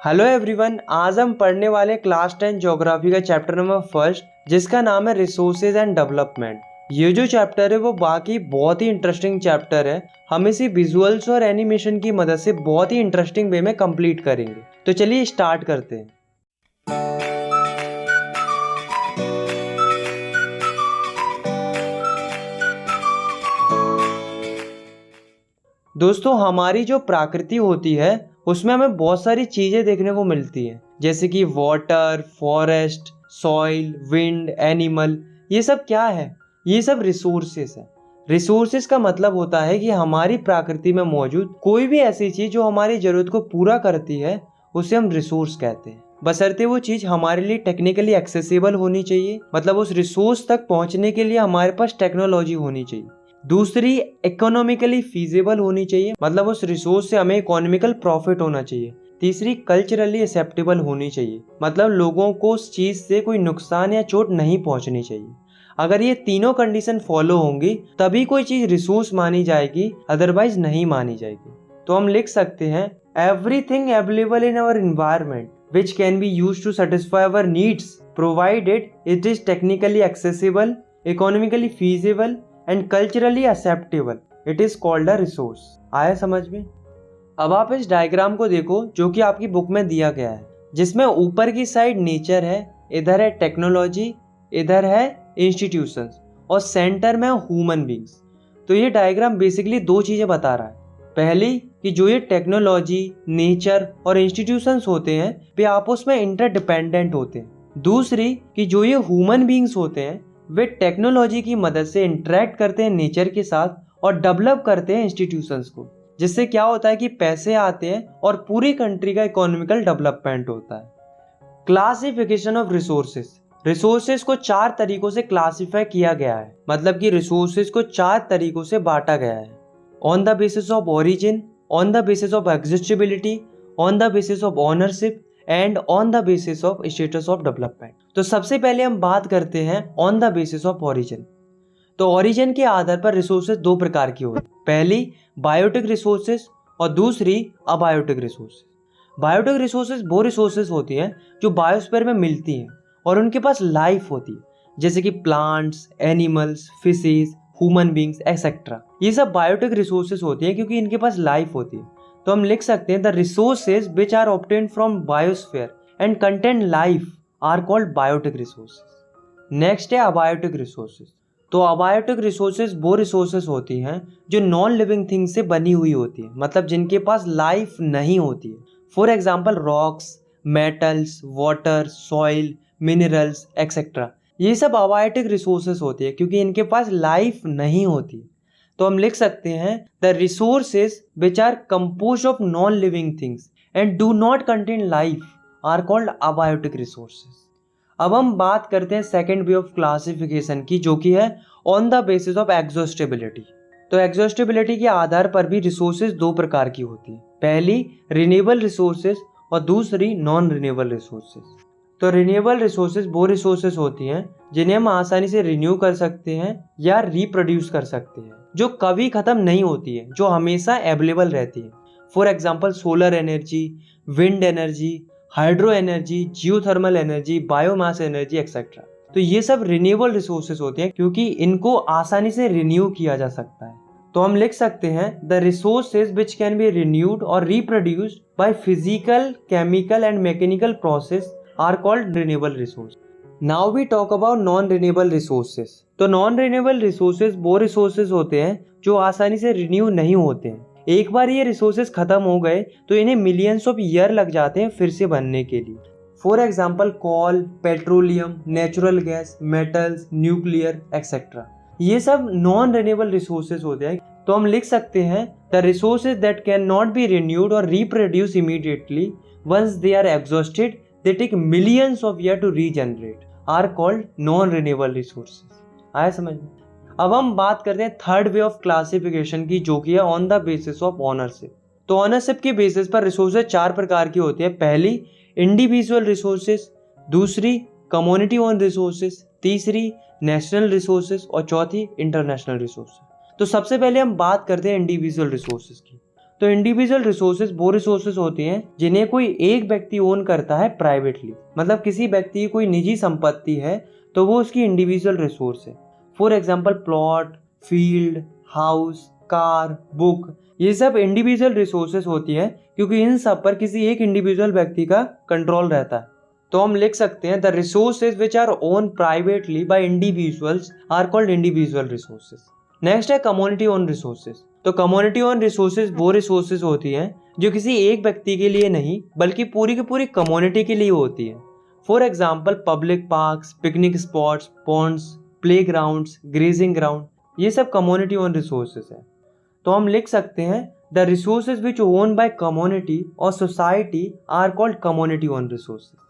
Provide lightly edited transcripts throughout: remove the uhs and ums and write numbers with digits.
Hello everyone, आज हम पढ़ने वाले क्लास 10 ज्योग्राफी का चैप्टर नंबर फर्स्ट, जिसका नाम है रिसोर्सेज एंड डेवलपमेंट। ये जो चैप्टर है वो बाकी बहुत ही इंटरेस्टिंग चैप्टर है। हम इसी विजुअल्स और एनिमेशन की मदद से बहुत ही इंटरेस्टिंग वे में कंप्लीट करेंगे। तो चलिए स्टार्ट करते हैं। दोस्तों, हमारी जो प्रकृति होती है उसमें हमें बहुत सारी चीजें देखने को मिलती हैं, जैसे कि water, forest, soil, wind, animal. ये सब क्या है? ये सब रिसोर्सेस है। रिसोर्सेस का मतलब होता है कि हमारी प्रकृति में मौजूद कोई भी ऐसी चीज जो हमारी जरूरत को पूरा करती है उसे हम रिसोर्स कहते हैं, बशर्ते वो चीज हमारे लिए टेक्निकली एक्सेसिबल होनी चाहिए। मतलब उस रिसोर्स तक पहुंचने के लिए हमारे पास टेक्नोलॉजी होनी चाहिए। दूसरी, इकोनॉमिकली फीजिबल होनी चाहिए, मतलब उस रिसोर्स से हमें इकोनॉमिकल प्रॉफिट होना चाहिए। तीसरी, कल्चरली एक्सेप्टेबल होनी चाहिए, मतलब लोगों को उस चीज से कोई नुकसान या चोट नहीं पहुंचनी चाहिए। अगर ये तीनों कंडीशन फॉलो होंगी तभी कोई चीज रिसोर्स मानी जाएगी, अदरवाइज नहीं मानी जाएगी। तो हम लिख सकते हैं, everything available in our environment which can be used to satisfy our needs provided it is technically accessible, economically feasible and culturally acceptable, it is called a resource। आया समझ में? अब आप इस डायग्राम को देखो जो कि आपकी बुक में दिया गया है, जिसमें ऊपर की साइड नेचर है, इधर है टेक्नोलॉजी, इधर है इंस्टीट्यूशंस और सेंटर में ह्यूमन बींग्स। तो ये डायग्राम बेसिकली दो चीजें बता रहा है। पहली कि जो ये टेक्नोलॉजी, नेचर और इंस्टीट्यूशंस होते हैं वे आपस में इंटरडिपेंडेंट होते हैं। दूसरी कि जो ये ह्यूमन बींग्स होते हैं वे टेक्नोलॉजी की मदद से इंटरेक्ट करते हैं नेचर के साथ और डेवलप करते हैं इंस्टीट्यूशंस को, जिससे क्या होता है कि पैसे आते हैं और पूरी कंट्री का इकोनॉमिकल डेवलपमेंट होता है। Classification of resources. रिसोर्सेज को 4 तरीकों से क्लासिफाई किया गया है, मतलब कि रिसोर्सेज को 4 तरीकों से बांटा गया है। On the basis of origin, on the basis of existability, on the basis of ownership and on the basis of status of development। तो सबसे पहले हम बात करते हैं on the basis of origin। तो origin के आधार पर रिसोर्सेज 2 प्रकार की होती है। पहली बायोटिक रिसोर्सेज और दूसरी अबायोटिक रिसोर्सेज। बायोटिक रिसोर्सेज वो रिसोर्सेज होती हैं जो बायोस्फीयर में मिलती हैं और उनके पास लाइफ होती है, जैसे कि plants, animals, fishes, human beings etcetera. ये सब बायोटिक रिसोर्सेज होती हैं क्योंकि इनके पास लाइफ होती है। तो हम लिख सकते हैं, the resources which are obtained from biosphere and contain life are called biotic resources. Next है अबायोटिक रिसोर्सेज। तो अबायोटिक रिसोर्सेज वो रिसोर्सेज होती हैं जो नॉन लिविंग थिंग से बनी हुई होती है, मतलब जिनके पास लाइफ नहीं होती है। For example rocks, metals, water, soil, minerals etcetera. ये सब अबायोटिक रिसोर्सेज होती है क्योंकि इनके पास लाइफ नहीं होती। तो हम लिख सकते हैं, the resources which are composed of non living things and do not contain life are called abiotic resources. अब हम बात करते हैं सेकेंड वे ऑफ क्लासिफिकेशन की, जो कि है ऑन द बेसिस ऑफ एग्जॉस्टेबिलिटी। तो एग्जॉस्टेबिलिटी के आधार पर भी रिसोर्सेज 2 प्रकार की होती है। पहली रिन्यूएबल रिसोर्सेज और दूसरी नॉन रिन्यूएबल रिसोर्सेज। तो रिन्यूएबल रिसोर्सेज वो रिसोर्सेज होती हैं जिन्हें हम आसानी से रिन्यू कर सकते हैं या रिप्रोड्यूस कर सकते हैं, जो कभी खत्म नहीं होती है, जो हमेशा अवेलेबल रहती है। For example solar energy, wind energy, hydro energy, geothermal energy, biomass energy etcetera. तो ये सब रिन्यूएबल रिसोर्सेज होते हैं क्योंकि इनको आसानी से रिन्यू किया जा सकता है। तो हम लिख सकते हैं, the resources which can be renewed और reproduced by physical, chemical and mechanical process are called renewable resource। Now we talk about non-renewable resources। तो non-renewable resources वो resources होते हैं जो आसानी से renew नहीं होते हैं। एक बार ये resources खत्म हो गए तो इन्हें millions of year लग जाते हैं फिर से बनने के लिए। For example coal, petroleum, natural gas, metals, nuclear etc। ये सब non-renewable resources होते हैं। तो हम लिख सकते हैं, the resources that cannot be renewed or reproduced immediately once they are exhausted, they take millions of years to regenerate, are called non-renewable resources। आया समझ में? अब हम बात करते हैं थर्ड वे ऑफ क्लासिफिकेशन की, जो कि है on the basis of ownership. तो ओनरशिप के बेसिस पर रिसोर्सेज 4 प्रकार की होती है। पहली इंडिविजुअल रिसोर्सेज, दूसरी कम्युनिटी ओन रिसोर्सेज, तीसरी नेशनल रिसोर्सेज और चौथी इंटरनेशनल रिसोर्सेज। तो सबसे पहले हम बात करते हैं इंडिविजुअल रिसोर्सेज की। तो इंडिविजुअल रिसोर्सेज वो रिसोर्सेज होती हैं जिन्हें कोई एक व्यक्ति ओन करता है प्राइवेटली, मतलब किसी व्यक्ति की कोई निजी संपत्ति है तो वो उसकी इंडिविजुअल रिसोर्स है। For example plot, field, house, car, book, ये सब इंडिविजुअल रिसोर्सेज होती हैं क्योंकि इन सब पर किसी एक इंडिविजुअल व्यक्ति का कंट्रोल रहता है। तो हम लिख सकते हैं the resources which are own privately by individuals are called individual resources. Next है कम्युनिटी ओन रिसोर्सेज। तो कम्युनिटी ओन रिसोर्सेज वो रिसोर्सेज होती हैं जो किसी एक व्यक्ति के लिए नहीं बल्कि पूरी की पूरी कम्युनिटी के लिए होती है। For example public parks, picnic spots, ponds, play grounds, grazing ground, ये सब कम्युनिटी ओन रिसोर्सेज है। तो हम लिख सकते हैं the resources which own by community और society are called community own resources.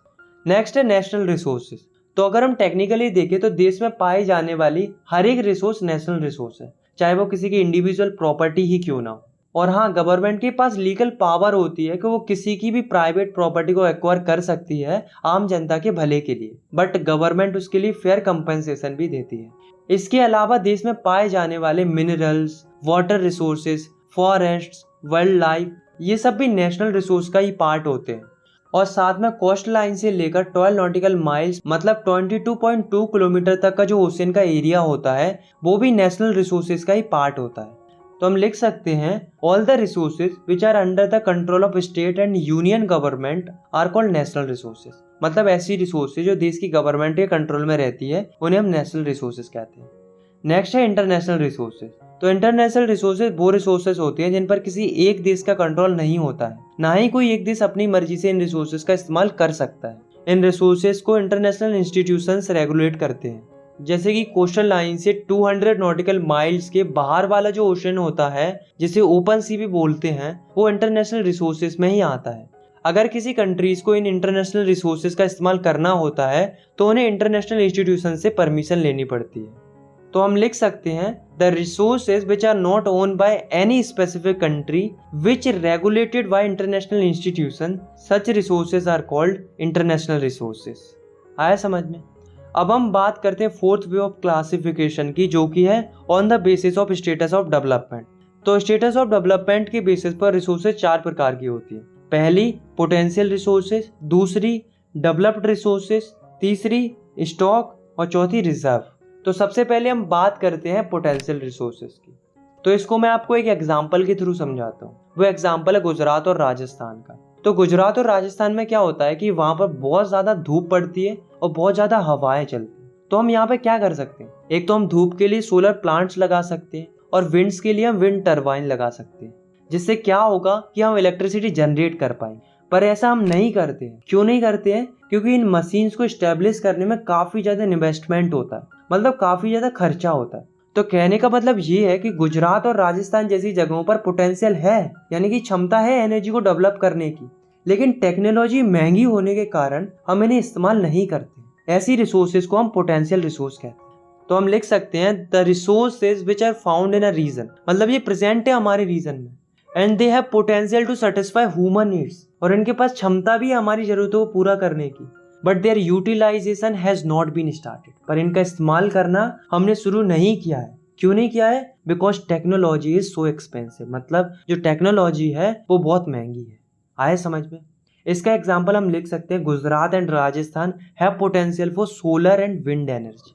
Next है नेशनल रिसोर्सेज। तो अगर हम टेक्निकली देखें तो देश में पाई जाने वाली हर एक रिसोर्स नेशनल रिसोर्स है, चाहे वो किसी की इंडिविजुअल प्रॉपर्टी ही क्यों ना हो। और हाँ, गवर्नमेंट के पास लीगल पावर होती है कि वो किसी की भी प्राइवेट प्रॉपर्टी को एक्वायर कर सकती है आम जनता के भले के लिए, बट गवर्नमेंट उसके लिए फेयर कंपनसेशन भी देती है। इसके अलावा देश में पाए जाने वाले minerals, water resources, forests, wild life, ये सब भी नेशनल रिसोर्स का ही पार्ट होते हैं। और साथ में कोस्ट लाइन से लेकर 12 नॉटिकल माइल्स मतलब 22.2 किलोमीटर तक का जो ओशियन का एरिया होता है वो भी नेशनल रिसोर्सेज का ही पार्ट होता है। तो हम लिख सकते हैं all the resources which are under the control of state and union government are called national resources. मतलब ऐसी रिसोर्सेज जो देश की गवर्नमेंट के कंट्रोल में रहती है उन्हें हम नेशनल रिसोर्सेज कहते हैं। नेक्स्ट है इंटरनेशनल रिसोर्सेज। तो इंटरनेशनल रिसोर्सेज वो रिसोर्सेज होती हैं जिन पर किसी एक देश का कंट्रोल नहीं होता है, ना ही कोई एक देश अपनी मर्जी से इन रिसोर्सेज का इस्तेमाल कर सकता है। इन रिसोर्सेज को इंटरनेशनल इंस्टीट्यूशंस रेगुलेट करते हैं, जैसे कि कोस्टल लाइन से 200 नॉटिकल माइल्स के बाहर वाला जो ओशन होता है जिसे ओपन सी भी बोलते हैं, वो इंटरनेशनल रिसोर्सेज में ही आता है। अगर किसी कंट्रीज को इन इंटरनेशनल रिसोर्सेज का इस्तेमाल करना होता है तो उन्हें इंटरनेशनल इंस्टीट्यूशन से परमिशन लेनी पड़ती है। तो हम लिख सकते हैं the resources which are not own by any specific country which regulated by international institution, such resources are called international resources. आया समझ में? अब हम बात करते हैं फोर्थ वे ऑफ क्लासिफिकेशन की, जो कि है on the basis of status of development. तो स्टेटस ऑफ डेवलपमेंट के बेसिस पर रिसोर्सेज 4 प्रकार की होती है। पहली पोटेंशियल रिसोर्सेज, दूसरी डेवलप्ड रिसोर्सेज, तीसरी स्टॉक और चौथी रिजर्व। तो सबसे पहले हम बात करते हैं पोटेंशियल रिसोर्सेज की। तो इसको मैं आपको एक एग्जांपल के थ्रू समझाता हूँ। वो एग्जांपल है गुजरात और राजस्थान का। तो गुजरात और राजस्थान में क्या होता है कि वहाँ पर बहुत ज़्यादा धूप पड़ती है और बहुत ज़्यादा हवाएं चलती हैं। तो हम यहाँ पे क्या कर सकते हैं, एक तो हम धूप के लिए सोलर प्लांट्स लगा सकते हैं और विंड्स के लिए हम विंड टरबाइन लगा सकते हैं, जिससे क्या होगा कि हम इलेक्ट्रिसिटी जनरेट कर पाएंगे। पर ऐसा हम नहीं करते हैं। क्यों नहीं करते हैं? क्योंकि इन मशीन्स को स्टेब्लिश करने में काफ़ी ज़्यादा इन्वेस्टमेंट होता है, मतलब काफ़ी ज़्यादा खर्चा होता है। तो कहने का मतलब ये है कि गुजरात और राजस्थान जैसी जगहों पर पोटेंशियल है, यानी कि क्षमता है एनर्जी को डेवलप करने की, लेकिन टेक्नोलॉजी महंगी होने के कारण हम इन्हें इस्तेमाल नहीं करते। ऐसी रिसोर्सेज को हम पोटेंशियल रिसोर्स कहते हैं। तो हम लिख सकते हैं the resources which are found in a region, मतलब ये प्रेजेंट है हमारे रीजन में, and they have potential to satisfy human needs, और इनके पास क्षमता भी है हमारी जरूरतों को पूरा करने की, but their utilisation has not been started, पर इनका इस्तेमाल करना हमने शुरू नहीं किया है। क्यों नहीं किया है? Because technology is so expensive, मतलब जो टेक्नोलॉजी है वो बहुत महंगी है। आए समझ में? इसका एग्जाम्पल हम लिख सकते हैं Gujarat and Rajasthan have potential for solar and wind energy.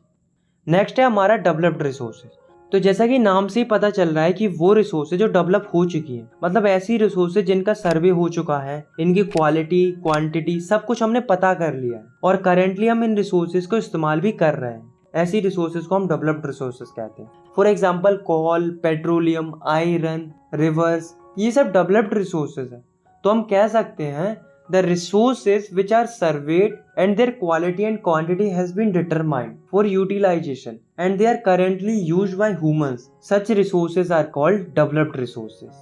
Next है हमारा डेवलप्ड रिसोर्सेज। तो जैसा कि नाम से ही पता चल रहा है कि वो रिसोर्सेज जो डेवलप हो चुकी हैं, मतलब ऐसी रिसोर्सेज जिनका सर्वे हो चुका है, इनकी क्वालिटी, क्वांटिटी सब कुछ हमने पता कर लिया है और करेंटली हम इन रिसोर्सेज को इस्तेमाल भी कर रहे हैं। ऐसी रिसोर्सेज को हम डेवलप्ड रिसोर्सेज कहते हैं। For example coal, petroleum, iron, rivers, ये सब डेवलप्ड रिसोर्सेज है। तो हम कह सकते हैं the resources which are surveyed and their quality and quantity has been determined for utilization and they are currently used by humans. Such resources are called developed resources.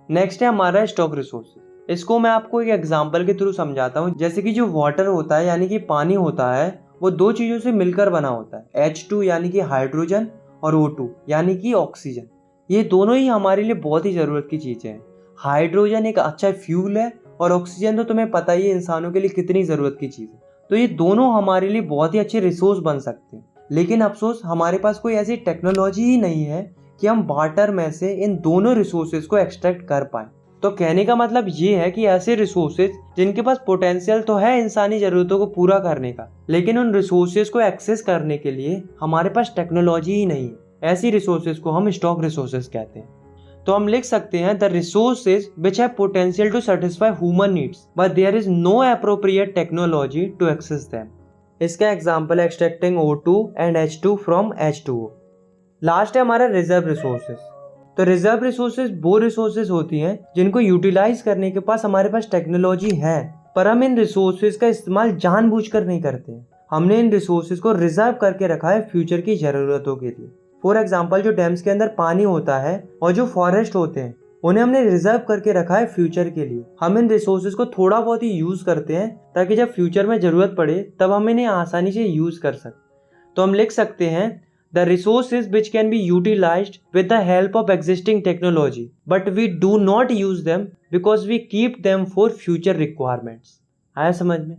Next है हमारा stock resources. इसको मैं आपको एक example के through समझाता हूँ। जैसे कि जो वाटर होता है यानी कि पानी होता है, वो दो चीज़ों से मिलकर बना होता है, H2 यानी कि हाइड्रोजन और O2 यानी कि ऑक्सीजन। ये दोनों ही हमारे लिए बहुत ही ज़रूरत की चीज़ें हैं। हाइड्रोजन एक अच्छा फ्यूल है और ऑक्सीजन तो तुम्हें पता ही है इंसानों के लिए कितनी ज़रूरत की चीज़ है। तो ये दोनों हमारे लिए बहुत ही अच्छे रिसोर्स बन सकते हैं, लेकिन अफसोस हमारे पास कोई ऐसी टेक्नोलॉजी ही नहीं है कि हम वाटर में से इन दोनों रिसोर्सेज को एक्सट्रैक्ट कर पाएँ। तो कहने का मतलब ये है कि ऐसे रिसोर्सेज जिनके पास पोटेंशियल तो है इंसानी जरूरतों को पूरा करने का, लेकिन उन रिसोर्सेज को एक्सेस करने के लिए हमारे पास टेक्नोलॉजी ही नहीं है, ऐसी रिसोर्सेज को हम स्टॉक रिसोर्सेज कहते हैं। तो हम लिख सकते हैं the resources which have potential to satisfy human needs but there is no appropriate technology to access them. इसका एग्जांपल है extracting O2 and H2 from H2O। Last है हमारा रिजर्व रिसोर्सेज। तो रिजर्व रिसोर्सेज वो रिसोर्सेज होती हैं जिनको utilise करने के पास हमारे पास टेक्नोलॉजी है, पर हम इन रिसोर्सेज का इस्तेमाल जानबूझकर नहीं करते हैं। हमने इन रिसोर्सेज को रिजर्व करके रखा है फ्यूचर की जरूरतों के लिए। फॉर एग्जाम्पल, जो डैम्स के अंदर पानी होता है और जो फॉरेस्ट होते हैं उन्हें हमने रिजर्व करके रखा है फ्यूचर के लिए। हम इन रिसोर्सेज को थोड़ा बहुत ही यूज करते हैं ताकि जब फ्यूचर में जरूरत पड़े तब हम इन्हें आसानी से यूज कर सकें। तो हम लिख सकते हैं the resources which can be utilised with the help of existing technology but we do not use them because we keep them for future requirements. आया समझ में?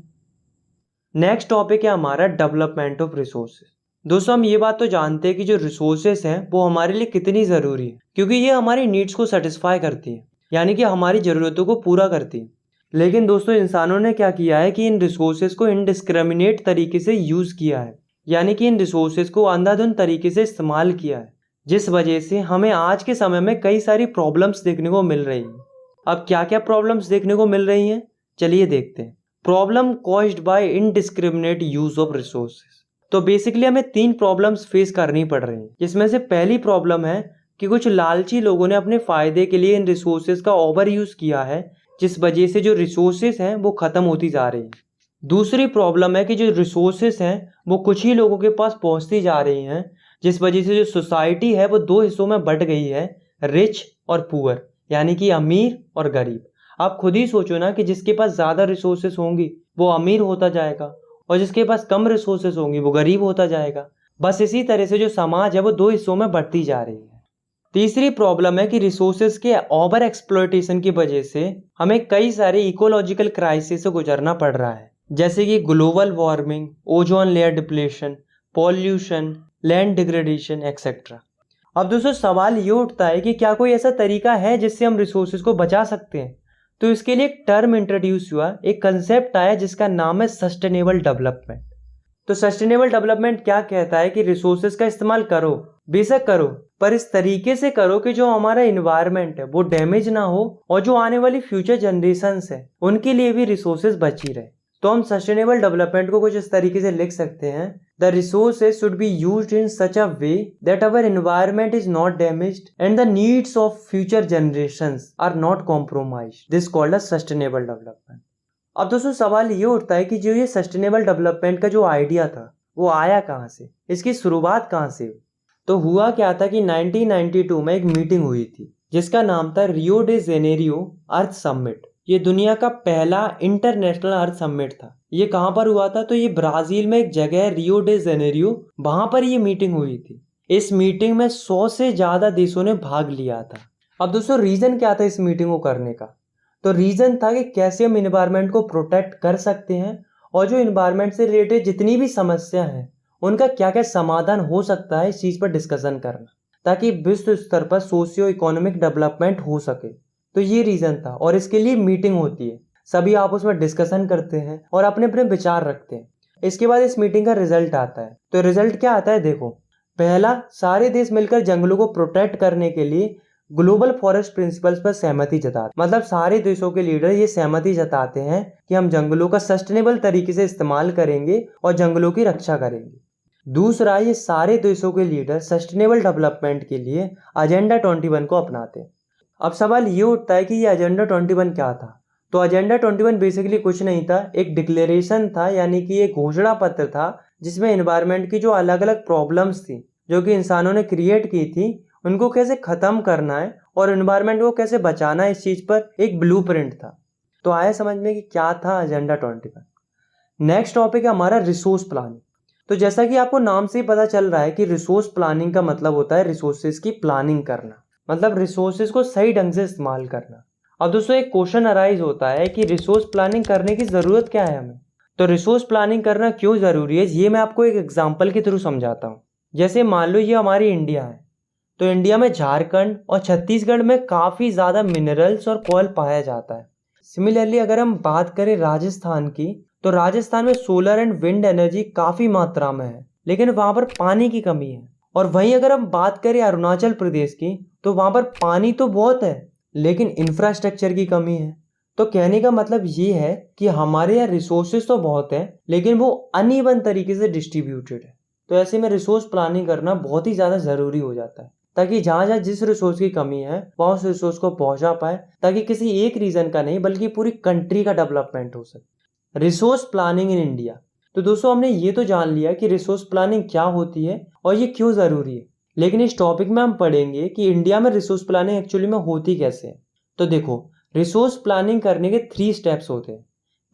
नेक्स्ट टॉपिक है हमारा डेवलपमेंट ऑफ रिसोर्सेज। दोस्तों, हम ये बात तो जानते हैं कि जो रिसोर्सेस हैं वो हमारे लिए कितनी ज़रूरी है, क्योंकि ये हमारी नीड्स को सेटिस्फाई करती है, यानी कि हमारी ज़रूरतों को पूरा करती है। लेकिन दोस्तों, इंसानों ने क्या किया है कि इन रिसोर्सेज को इनडिस्क्रिमिनेट तरीके से यूज़ किया है, यानी कि इन रिसोर्सेज को अंधाधुंध तरीके से इस्तेमाल किया है, जिस वजह से हमें आज के समय में कई सारी प्रॉब्लम्स देखने को मिल रही हैं। अब क्या क्या प्रॉब्लम्स देखने को मिल रही हैं, चलिए देखते हैं। Problem caused by indiscriminate use of resources. तो बेसिकली हमें 3 प्रॉब्लम्स फेस करनी पड़ रही हैं, जिसमें से पहली प्रॉब्लम है कि कुछ लालची लोगों ने अपने फायदे के लिए इन रिसोर्सेज का ओवर यूज किया है, जिस वजह से जो रिसोर्सेज हैं वो खत्म होती जा रही हैं। दूसरी प्रॉब्लम है कि जो रिसोर्सेज हैं वो कुछ ही लोगों के पास पहुंचती जा रही हैं, जिस वजह से जो सोसाइटी है वो 2 हिस्सों में बंट गई है, रिच और पुअर, यानी कि अमीर और गरीब। आप खुद ही सोचो ना कि जिसके पास ज़्यादा रिसोर्सेज होंगी वो अमीर होता जाएगा और जिसके पास कम रिसोर्सेज होंगी वो गरीब होता जाएगा। बस इसी तरह से जो समाज है वो 2 हिस्सों में बढ़ती जा रही है। तीसरी प्रॉब्लम है कि रिसोर्सेज के ओवर एक्सप्लॉयटेशन की वजह से हमें कई सारे इकोलॉजिकल क्राइसिस से गुजरना पड़ रहा है, जैसे कि global warming, ozone layer depletion, pollution, land degradation etcetera. अब दोस्तों, सवाल ये उठता है कि क्या कोई ऐसा तरीका है जिससे हम रिसोर्सेज को बचा सकते हैं? तो इसके लिए एक टर्म इंट्रोड्यूस हुआ, एक कंसेप्ट आया जिसका नाम है सस्टेनेबल डेवलपमेंट। तो सस्टेनेबल डेवलपमेंट क्या कहता है कि रिसोर्सेज का इस्तेमाल करो, बेशक करो, पर इस तरीके से करो कि जो हमारा इन्वायरमेंट है वो डैमेज ना हो और जो आने वाली फ्यूचर जनरेशंस है उनके लिए भी रिसोर्सेज बची रहे। तो हम सस्टेनेबल डेवलपमेंट को कुछ इस तरीके से लिख सकते हैं, the resources should be used in such a way that our environment is not damaged and the needs of future generations are not compromised. This called a sustainable development. अब दोस्तों, सवाल ये उठता है कि जो ये सस्टेनेबल डेवलपमेंट का जो आइडिया था वो आया कहाँ से, इसकी शुरुआत कहाँ से हुई? तो हुआ क्या था कि 1992 में एक मीटिंग हुई थी जिसका नाम था रियो डे जेनेरियो अर्थ समिट। ये दुनिया का पहला इंटरनेशनल अर्थ समिट था। ये कहाँ पर हुआ था? तो ये ब्राजील में एक जगह है रियो डे जेनेरियो, वहां पर ये मीटिंग हुई थी। इस मीटिंग में 100 से ज्यादा देशों ने भाग लिया था। अब दोस्तों, रीजन क्या था इस मीटिंग को करने का? तो रीजन था कि कैसे हम इन्वायरमेंट को प्रोटेक्ट कर सकते हैं और जो इन्वायरमेंट से रिलेटेड जितनी भी समस्या है उनका क्या क्या समाधान हो सकता है, इस चीज पर डिस्कशन करना, ताकि विश्व स्तर पर सोशियो इकोनॉमिक डेवलपमेंट हो सके। तो ये रीजन था और इसके लिए मीटिंग होती है, सभी आपस में डिस्कशन करते हैं और अपने अपने विचार रखते हैं। इसके बाद इस मीटिंग का रिजल्ट आता है। तो रिजल्ट क्या आता है? देखो, पहला, सारे देश मिलकर जंगलों को प्रोटेक्ट करने के लिए ग्लोबल फॉरेस्ट प्रिंसिपल्स पर सहमति जताते। मतलब सारे देशों के लीडर ये सहमति जताते हैं कि हम जंगलों का सस्टेनेबल तरीके से इस्तेमाल करेंगे और जंगलों की रक्षा करेंगे। दूसरा, ये सारे देशों के लीडर सस्टेनेबल डेवलपमेंट के लिए एजेंडा 21 को अपनाते हैं। अब सवाल ये उठता है कि ये एजेंडा 21 क्या था? तो एजेंडा 21 बेसिकली कुछ नहीं था, एक डिक्लेरेशन था, यानी कि एक घोषणा पत्र था जिसमें एनवायरनमेंट की जो अलग अलग प्रॉब्लम्स थी जो कि इंसानों ने क्रिएट की थी उनको कैसे खत्म करना है और एनवायरनमेंट को कैसे बचाना है, इस चीज पर एक ब्लूप्रिंट था। तो आया समझ में कि क्या था एजेंडा 21। नेक्स्ट टॉपिक है हमारा रिसोर्स प्लानिंग। तो जैसा कि आपको नाम से ही पता चल रहा है कि रिसोर्स प्लानिंग का मतलब होता है रिसोर्सेज की प्लानिंग करना, मतलब रिसोर्सेज को सही ढंग से इस्तेमाल करना। अब दोस्तों, एक क्वेश्चन अराइज होता है कि रिसोर्स प्लानिंग करने की ज़रूरत क्या है हमें? तो रिसोर्स प्लानिंग करना क्यों ज़रूरी है, ये मैं आपको एक एग्जांपल के थ्रू समझाता हूँ। जैसे मान लो ये हमारी इंडिया है, तो इंडिया में झारखंड और छत्तीसगढ़ में काफ़ी ज़्यादा मिनरल्स और कोयल पाया जाता है। सिमिलरली अगर हम बात करें राजस्थान की, तो राजस्थान में सोलर एंड विंड एनर्जी काफ़ी मात्रा में है, लेकिन वहाँ पर पानी की कमी है। और वहीं अगर हम बात करें अरुणाचल प्रदेश की, तो वहाँ पर पानी तो बहुत है लेकिन इंफ्रास्ट्रक्चर की कमी है। तो कहने का मतलब ये है कि हमारे यहाँ रिसोर्सेज तो बहुत है लेकिन वो अनइवन तरीके से डिस्ट्रीब्यूटेड है। तो ऐसे में रिसोर्स प्लानिंग करना बहुत ही ज़्यादा ज़रूरी हो जाता है, ताकि जहाँ जहाँ जिस रिसोर्स की कमी है वहाँ उस रिसोर्स को पहुँचा पाए, ताकि किसी एक रीजन का नहीं बल्कि पूरी कंट्री का डेवलपमेंट हो सके। Resource planning in India. तो दोस्तों हमने ये तो जान लिया कि रिसोर्स प्लानिंग क्या होती है और ये क्यों ज़रूरी है, लेकिन इस टॉपिक में हम पढ़ेंगे कि इंडिया में रिसोर्स प्लानिंग एक्चुअली में होती कैसे है। तो देखो, रिसोर्स प्लानिंग करने के 3 स्टेप्स होते हैं।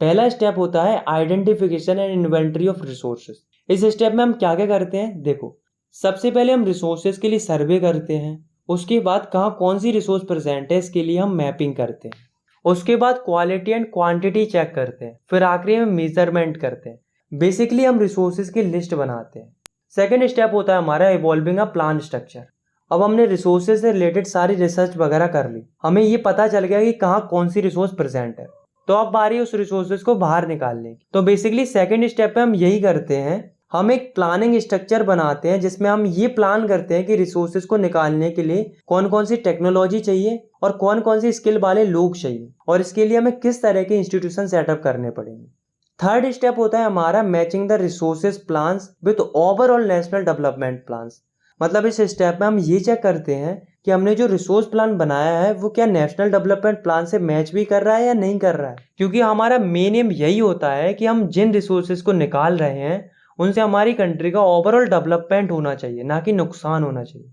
पहला स्टेप होता है identification and inventory of resources. इस स्टेप में हम क्या क्या करते हैं, देखो, सबसे पहले हम रिसोर्सेज के लिए सर्वे करते हैं। उसके बाद कहाँ कौन सी रिसोर्स प्रेजेंट है इसके लिए हम मैपिंग करते हैं। उसके बाद क्वालिटी एंड क्वांटिटी चेक करते हैं। फिर आखिरी में मेजरमेंट करते हैं। बेसिकली हम रिसोर्सेज की लिस्ट बनाते हैं। सेकेंड स्टेप होता है हमारा इवॉल्विंग अ प्लान स्ट्रक्चर। अब हमने रिसोर्सेज से रिलेटेड सारी रिसर्च वगैरह कर ली, हमें ये पता चल गया कि कहाँ कौन सी रिसोर्स प्रेजेंट है। तो अब बारी उस रिसोर्सेज को बाहर निकालने की। तो बेसिकली सेकंड स्टेप पे हम यही करते हैं, हम एक प्लानिंग स्ट्रक्चर बनाते हैं जिसमें हम ये प्लान करते हैं कि रिसोर्सेज को निकालने के लिए कौन कौन सी टेक्नोलॉजी चाहिए और कौन कौन सी स्किल वाले लोग चाहिए, और इसके लिए हमें किस तरह के इंस्टीट्यूशन सेटअप करने पड़ेंगे। थर्ड स्टेप होता है हमारा matching the resources plans with overall national development plans. मतलब इस स्टेप में हम ये चेक करते हैं कि हमने जो रिसोर्स प्लान बनाया है वो क्या नेशनल डेवलपमेंट प्लान से मैच भी कर रहा है या नहीं कर रहा है, क्योंकि हमारा मेन एम यही होता है कि हम जिन रिसोर्सेज को निकाल रहे हैं उनसे हमारी कंट्री का ओवरऑल डेवलपमेंट होना चाहिए, ना कि नुकसान होना चाहिए।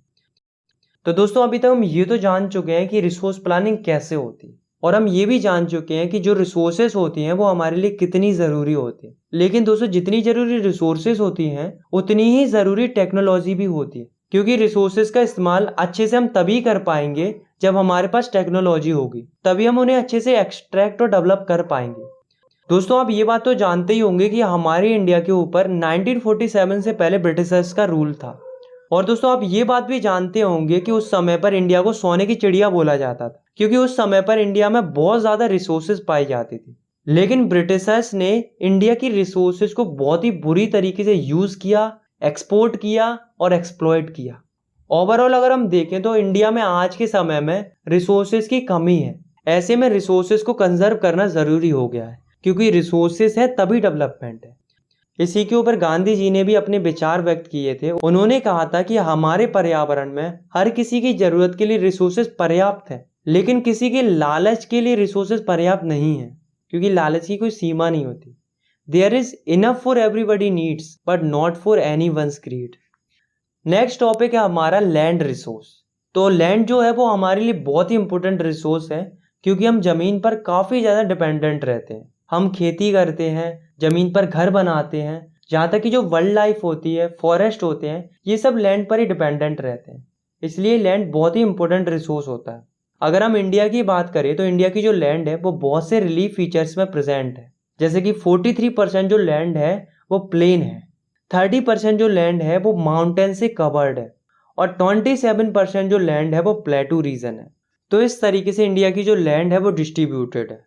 तो दोस्तों अभी तक हम ये तो जान चुके हैं कि रिसोर्स प्लानिंग कैसे होती है, और हम ये भी जान चुके हैं कि जो रिसोर्सेज होती हैं वो हमारे लिए कितनी ज़रूरी होती है। लेकिन दोस्तों जितनी ज़रूरी रिसोर्सेज होती हैं उतनी ही ज़रूरी टेक्नोलॉजी भी होती है, क्योंकि रिसोर्सेज का इस्तेमाल अच्छे से हम तभी कर पाएंगे जब हमारे पास टेक्नोलॉजी होगी, तभी हम उन्हें अच्छे से एक्सट्रैक्ट और डेवलप कर पाएंगे। दोस्तों आप ये बात तो जानते ही होंगे कि हमारे इंडिया के ऊपर 1947 से पहले ब्रिटिशर्स का रूल था। और दोस्तों आप ये बात भी जानते होंगे कि उस समय पर इंडिया को सोने की चिड़िया बोला जाता था, क्योंकि उस समय पर इंडिया में बहुत ज़्यादा रिसोर्सेज पाई जाती थी। लेकिन ब्रिटिशर्स ने इंडिया की रिसोर्सेज को बहुत ही बुरी तरीके से यूज़ किया, एक्सपोर्ट किया और एक्सप्लॉइट किया। ओवरऑल अगर हम देखें तो इंडिया में आज के समय में रिसोर्सेज की कमी है। ऐसे में रिसोर्सेज को कंजर्व करना ज़रूरी हो गया है, क्योंकि रिसोर्सेज है तभी डेवलपमेंट है। इसी के ऊपर गांधी जी ने भी अपने विचार व्यक्त किए थे। उन्होंने कहा था कि हमारे पर्यावरण में हर किसी की जरूरत के लिए रिसोर्सेज पर्याप्त है, लेकिन किसी के लालच के लिए रिसोर्सेज पर्याप्त नहीं है, क्योंकि लालच की कोई सीमा नहीं होती। There is enough for everybody needs but not for any one's greed. Next topic है हमारा लैंड रिसोर्स। तो लैंड जो है वो हमारे लिए बहुत ही इंपॉर्टेंट रिसोर्स है, क्योंकि हम जमीन पर काफ़ी ज़्यादा डिपेंडेंट रहते हैं। हम खेती करते हैं, जमीन पर घर बनाते हैं, जहाँ तक कि जो वाइल्ड लाइफ होती है, फॉरेस्ट होते हैं, ये सब लैंड पर ही डिपेंडेंट रहते हैं। इसलिए लैंड बहुत ही इंपॉर्टेंट रिसोर्स होता है। अगर हम इंडिया की बात करें तो इंडिया की जो लैंड है वो बहुत से रिलीफ फीचर्स में प्रेजेंट है। जैसे कि 43% जो लैंड है वो प्लेन है, 30% जो लैंड है वो माउंटेन से कवर्ड है, और 27% जो लैंड है वो प्लेटू रीजन है। तो इस तरीके से इंडिया की जो लैंड है वो डिस्ट्रीब्यूटेड है।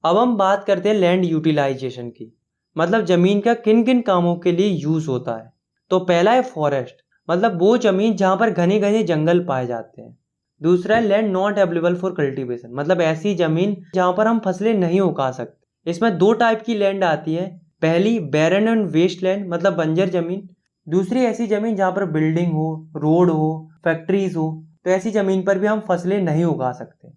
अब हम बात करते हैं लैंड यूटिलाइजेशन की, मतलब ज़मीन का किन किन कामों के लिए यूज़ होता है। तो पहला है फॉरेस्ट, मतलब वो ज़मीन जहाँ पर घने घने जंगल पाए जाते हैं। दूसरा है land not available for cultivation, मतलब ऐसी ज़मीन जहाँ पर हम फसलें नहीं उगा सकते। इसमें 2 टाइप की लैंड आती है। पहली बैरन एंड वेस्ट लैंड, मतलब बंजर ज़मीन। दूसरी ऐसी ज़मीन जहाँ पर बिल्डिंग हो, रोड हो, फैक्ट्रीज हो, तो ऐसी ज़मीन पर भी हम फसलें नहीं उगा सकते।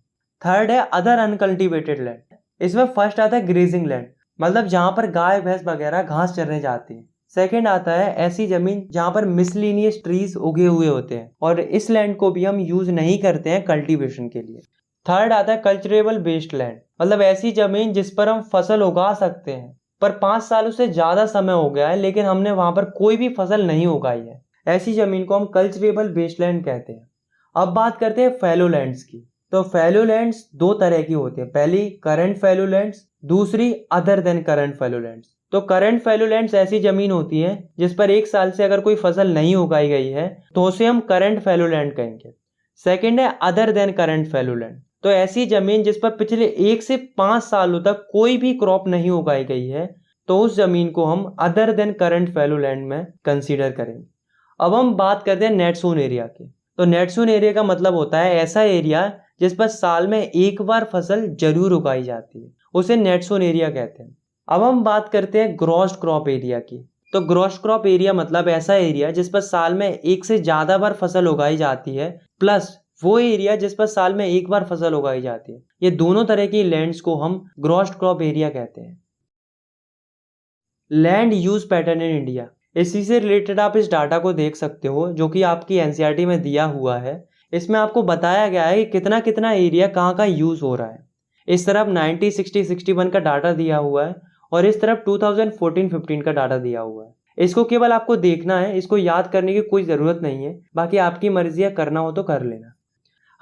थर्ड है अदर अनकल्टिवेटेड लैंड। इसमें फर्स्ट आता है ग्रेजिंग लैंड, मतलब जहाँ पर गाय भैंस वगैरह घास चरने जाती है। सेकेंड आता है ऐसी जमीन जहाँ पर मिसलिनियस ट्रीज उगे हुए होते हैं, और इस लैंड को भी हम यूज नहीं करते हैं कल्टीवेशन के लिए। थर्ड आता है कल्चरेबल बेस्ड लैंड, मतलब ऐसी जमीन जिस पर हम फसल उगा सकते हैं, पर 5 सालों से ज्यादा समय हो गया है लेकिन हमने वहां पर कोई भी फसल नहीं उगाई है। ऐसी जमीन को हम कल्चरेबल बेस्ड लैंड कहते हैं। अब बात करते हैं फैलो लैंड्स की। तो फैलो लैंड्स 2 तरह की होती है। पहली करंट फैलो लैंड्स, दूसरी other than current fallow lands. तो करंट फैलो लैंड्स ऐसी जमीन होती है जिस पर एक साल से अगर कोई फसल नहीं उगाई गई है तो उसे हम करंट फैलो लैंड कहेंगे। सेकंड है other than current fallow land. तो ऐसी जमीन जिस पर पिछले 1 से 5 सालों तक कोई भी क्रॉप नहीं उगाई गई है तो उस जमीन को हम other than current fallow land में कंसीडर करेंगे। अब हम बात करते हैं नेट सोन एरिया की। तो नेट सोन एरिया का मतलब होता है ऐसा एरिया जिस पर साल में एक बार फसल जरूर उगाई जाती है, उसे नेट सोन एरिया कहते हैं। अब हम बात करते हैं ग्रॉस क्रॉप एरिया की। तो ग्रॉस क्रॉप एरिया मतलब ऐसा एरिया जिस पर साल में एक से ज्यादा बार फसल उगाई जाती है, प्लस वो एरिया जिस पर साल में एक बार फसल उगाई जाती है। ये दोनों तरह की लैंड्स को हम ग्रॉस क्रॉप एरिया कहते हैं। Land use pattern in India, इसी से रिलेटेड आप इस डाटा को देख सकते हो जो कि आपकी एनसीईआरटी में दिया हुआ है। इसमें आपको बताया गया है कि कितना कितना एरिया कहाँ का यूज हो रहा है। इस तरफ 90, 60, 61 का डाटा दिया हुआ है और इस तरफ 2014-15 का डाटा दिया हुआ है। इसको केवल आपको देखना है, इसको याद करने की कोई ज़रूरत नहीं है, बाकी आपकी मर्जी है, करना हो तो कर लेना।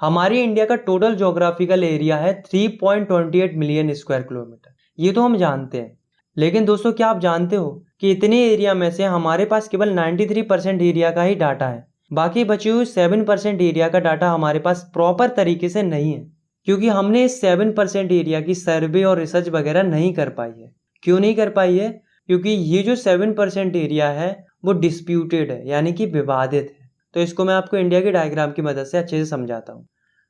हमारी इंडिया का टोटल ज्योग्राफिकल एरिया है 3.28 मिलियन स्क्वायर किलोमीटर, ये तो हम जानते हैं। लेकिन दोस्तों क्या आप जानते हो कि इतने एरिया में से हमारे पास केवल 93% एरिया का ही डाटा है, बाकी बचे हुए 7% एरिया का डाटा हमारे पास प्रॉपर तरीके से नहीं है, क्योंकि हमने इस 7% एरिया की सर्वे और रिसर्च वगैरह नहीं कर पाई है। क्यों नहीं कर पाई है? क्योंकि ये जो 7% एरिया है वो डिस्प्यूटेड है, यानी कि विवादित है। तो इसको मैं आपको इंडिया के डायग्राम की मदद से अच्छे से समझाता हूँ।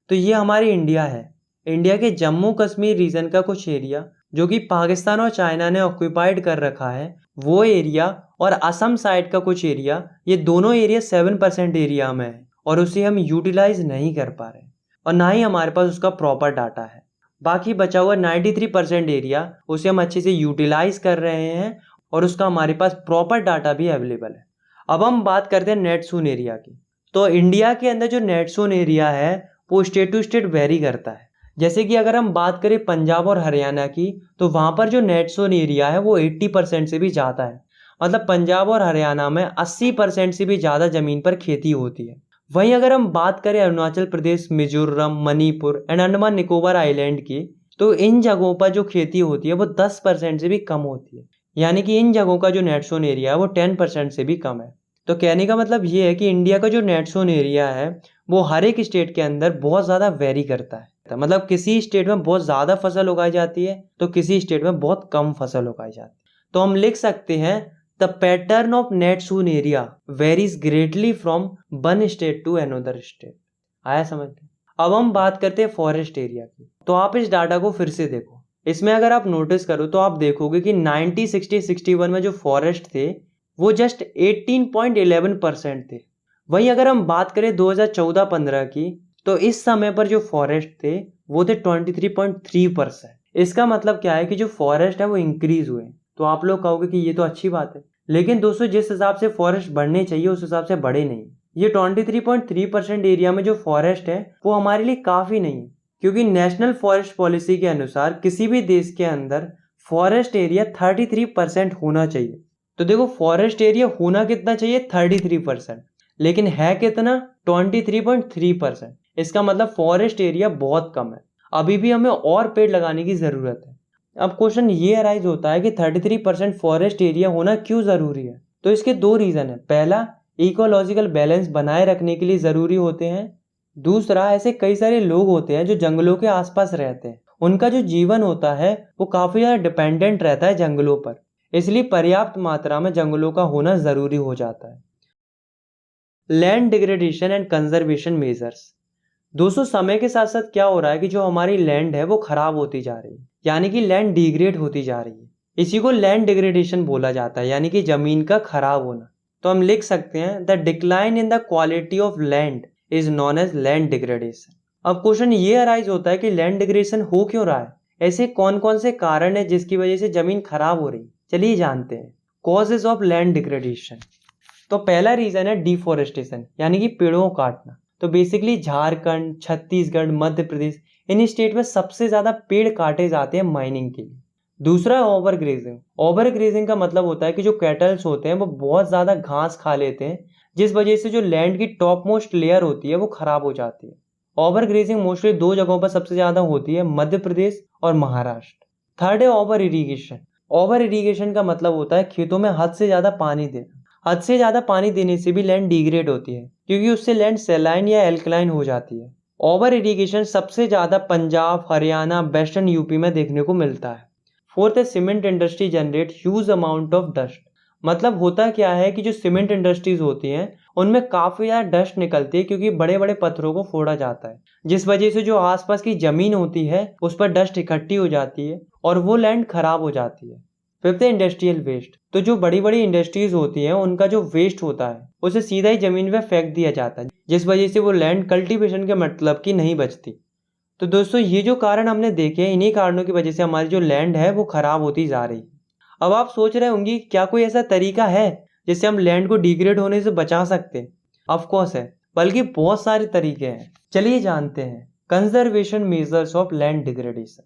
तो ये हमारी इंडिया है। इंडिया के जम्मू कश्मीर रीजन का कुछ एरिया जो कि पाकिस्तान और चाइना ने ऑक्यूपाइड कर रखा है, वो एरिया, और असम साइड का कुछ एरिया, ये दोनों एरिया 7% एरिया में है और उसे हम यूटिलाइज नहीं कर पा रहे और ना ही हमारे पास उसका प्रॉपर डाटा है। बाकी बचा हुआ 93% एरिया उसे हम अच्छे से यूटिलाइज कर रहे हैं और उसका हमारे पास प्रॉपर डाटा भी अवेलेबल है। अब हम बात करते हैं नेट सोन एरिया की। तो इंडिया के अंदर जो नेट सोन एरिया है वो स्टेट टू स्टेट वेरी करता है। जैसे कि अगर हम बात करें पंजाब और हरियाणा की, तो वहाँ पर जो नेट सोन एरिया है वो 80% से भी ज़्यादा है। मतलब पंजाब और हरियाणा में 80% से भी ज़्यादा ज़मीन पर खेती होती है। वहीं अगर हम बात करें अरुणाचल प्रदेश, मिजोरम, मणिपुर एंड अंडमान निकोबार आइलैंड की, तो इन जगहों पर जो खेती होती है वो 10% से भी कम होती है। यानी कि इन जगहों का जो नेट सोन एरिया है वो 10% से भी कम है। तो कहने का मतलब ये है कि इंडिया का जो नेट सोन एरिया है वो हर एक स्टेट के अंदर बहुत ज़्यादा वेरी करता है। मतलब किसी स्टेट में बहुत ज़्यादा फसल उगाई जाती है तो किसी स्टेट में बहुत कम फसल उगाई जाती है। तो हम लिख सकते हैं the pattern of net sown area varies greatly from one state to another state. आया समझ में? अब हम बात करते हैं फॉरेस्ट एरिया की। तो आप इस डाटा को फिर से देखो। इसमें अगर आप नोटिस करो तो आप देखोगे कि 90, 60, 61 में जो फॉरेस्ट थे वो जस्ट 18.11% थे। वहीं अगर हम बात करें 2014-15 की, तो इस समय पर जो फॉरेस्ट थे वो थे 23.3%। इसका मतलब क्या है कि जो फॉरेस्ट है वो इंक्रीज हुए। तो आप लोग कहोगे कि ये तो अच्छी बात है, लेकिन दोस्तों जिस हिसाब से फॉरेस्ट बढ़ने चाहिए उस हिसाब से बढ़े नहीं। ये 23.3% एरिया में जो फॉरेस्ट है वो हमारे लिए काफ़ी नहीं है, क्योंकि नेशनल फॉरेस्ट पॉलिसी के अनुसार किसी भी देश के अंदर फॉरेस्ट एरिया 33% होना चाहिए। तो देखो फॉरेस्ट एरिया होना कितना चाहिए? 33%, लेकिन है कितना? 23.3%। इसका मतलब फॉरेस्ट एरिया बहुत कम है। अभी भी हमें और पेड़ लगाने की ज़रूरत है। अब क्वेश्चन ये अराइज होता है कि 33% फॉरेस्ट एरिया होना क्यों ज़रूरी है? तो इसके दो रीज़न है। पहला, इकोलॉजिकल बैलेंस बनाए रखने के लिए ज़रूरी होते हैं। दूसरा, ऐसे कई सारे लोग होते हैं जो जंगलों के आसपास रहते हैं, उनका जो जीवन होता है वो काफ़ी ज़्यादा डिपेंडेंट रहता है जंगलों पर, इसलिए पर्याप्त मात्रा में जंगलों का होना ज़रूरी हो जाता है। Land degradation and conservation measures. दोस्तों समय के साथ साथ क्या हो रहा है कि जो हमारी लैंड है वो खराब होती जा रही है, यानी कि लैंड डिग्रेड होती जा रही है। इसी को लैंड डिग्रेडेशन बोला जाता है, यानी कि जमीन का खराब होना। तो हम लिख सकते हैं the decline in the quality of land is known as land degradation. अब क्वेश्चन ये अराइज होता है कि लैंड डिग्रेडेशन हो क्यों रहा है? ऐसे कौन कौन से कारण है जिसकी वजह से जमीन खराब हो रही? चलिए जानते हैं कॉजेज ऑफ लैंड डिग्रेडेशन। तो पहला रीजन है डिफॉरेस्टेशन, यानी कि पेड़ों को काटना। तो बेसिकली झारखंड, छत्तीसगढ़, मध्य प्रदेश, इन स्टेट में सबसे ज़्यादा पेड़ काटे जाते हैं माइनिंग के लिए। दूसरा है ओवर ग्रेजिंग। ओवर ग्रेजिंग का मतलब होता है कि जो कैटल्स होते हैं वो बहुत ज़्यादा घास खा लेते हैं, जिस वजह से जो लैंड की टॉप मोस्ट लेयर होती है वो खराब हो जाती है। ओवर ग्रेजिंग मोस्टली दो जगहों पर सबसे ज़्यादा होती है, मध्य प्रदेश और महाराष्ट्र। थर्ड है ओवर इरिगेशन। ओवर इरिगेशन का मतलब होता है खेतों में हद से ज़्यादा पानी देना। हद से ज़्यादा पानी देने से भी लैंड डिग्रेड होती है, क्योंकि उससे लैंड सेलाइन या एल्कलाइन हो जाती है। ओवर इरिगेशन सबसे ज़्यादा पंजाब, हरियाणा, वेस्टर्न यूपी में देखने को मिलता है। फोर्थ है cement industry generate huge amount of dust. मतलब होता क्या है कि जो सीमेंट इंडस्ट्रीज होती हैं उनमें काफ़ी ज़्यादा डस्ट निकलती है, क्योंकि बड़े बड़े पत्थरों को फोड़ा जाता है, जिस वजह से जो आसपास की ज़मीन होती है उस पर डस्ट इकट्ठी हो जाती है और वो लैंड खराब हो जाती है। फिफ्थ है इंडस्ट्रियल वेस्ट। तो जो बड़ी बड़ी इंडस्ट्रीज होती हैं उनका जो वेस्ट होता है उसे सीधा ही ज़मीन पे फेंक दिया जाता है, जिस वजह से वो लैंड कल्टीवेशन के मतलब की नहीं बचती। तो दोस्तों ये जो कारण हमने देखे हैं, इन्हीं कारणों की वजह से हमारी जो लैंड है वो खराब होती जा रही है। अब आप सोच रहे होंगे क्या कोई ऐसा तरीका है जिससे हम लैंड को डिग्रेड होने से बचा सकते हैं? ऑफ कोर्स है, बल्कि बहुत सारे तरीके हैं। चलिए जानते हैं conservation measures of land degradation.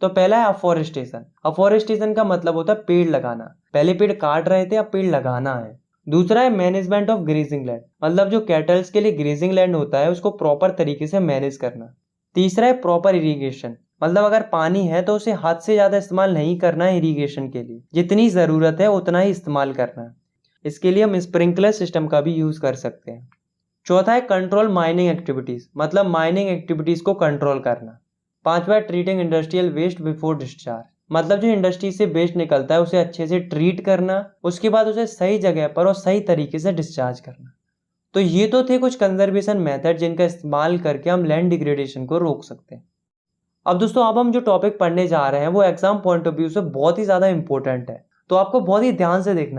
तो पहला है अफॉरेस्टेशन। अफॉरेस्टेशन का मतलब होता है पेड़ लगाना। पहले पेड़ काट रहे थे, अब पेड़ लगाना है। दूसरा है मैनेजमेंट ऑफ ग्रेजिंग लैंड। मतलब जो कैटल्स के लिए ग्रेजिंग लैंड होता है उसको प्रॉपर तरीके से मैनेज करना। तीसरा है प्रॉपर इरिगेशन। मतलब अगर पानी है तो उसे हद से ज़्यादा इस्तेमाल नहीं करना है इरिगेशन के लिए, जितनी ज़रूरत है उतना ही इस्तेमाल करना है। इसके लिए हम स्प्रिंकलर सिस्टम का भी यूज़ कर सकते हैं। चौथा है कंट्रोल माइनिंग एक्टिविटीज़। मतलब माइनिंग एक्टिविटीज़ को कंट्रोल करना। पांचवा है treating industrial waste before discharge. मतलब जो इंडस्ट्री से वेस्ट निकलता है उसे अच्छे से ट्रीट करना, उसके बाद उसे सही जगह पर और सही तरीके से डिस्चार्ज करना। तो ये तो थे कुछ कंजर्वेशन मेथड जिनका इस्तेमाल करके हम लैंड डिग्रेडेशन को रोक सकते हैं। अब दोस्तों अब हम जो टॉपिक पढ़ने जा रहे हैं वो एग्जाम पॉइंट ऑफ व्यू से बहुत ही ज़्यादा इंपॉर्टेंट है, तो आपको बहुत ही ध्यान से देखना